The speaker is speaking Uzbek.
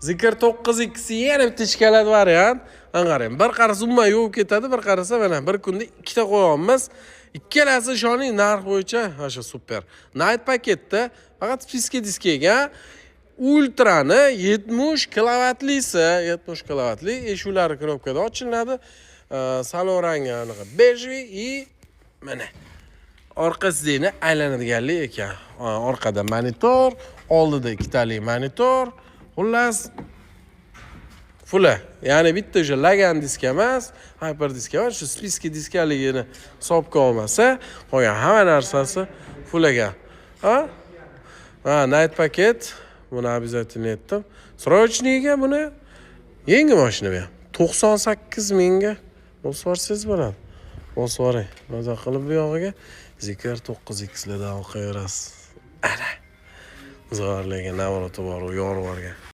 Zikr 9x yana bitta ishkalat variant. Qarang, bir qarasa umuman yuvib ketadi, bir qarasa mana bir kunda ikkita qo'yamiz. Ikkalasi ishoning narx bo'yicha o'sha super. Night paketda faqat spiska diskega Ultrani 70 kilovatlisi, 70 kilovatli eshuklari knopkada ochiladi. Salon rangi anaqa bejvi и mana orqasidagi aylanadiganlik ekan. Orqada monitor, oldida ikkitali monitor. Xullas fula. Ya'ni bitta o'sha lagan disk emas, hyper disk emas, shu spiska diskaligini hisobga olmasa, qolgan hamma narsasi fulagan. Night paket. Buni обязательно aytdim. Срочныйga buni yangi mashina bu. 98 mingga bosvarsiz bo'ladi. Bosvaring. Maza qilib bu yog'iga Zikr 9x lardan o'qiyverasiz. Ana. Zo'rlagan navrati bor u yorib borgan.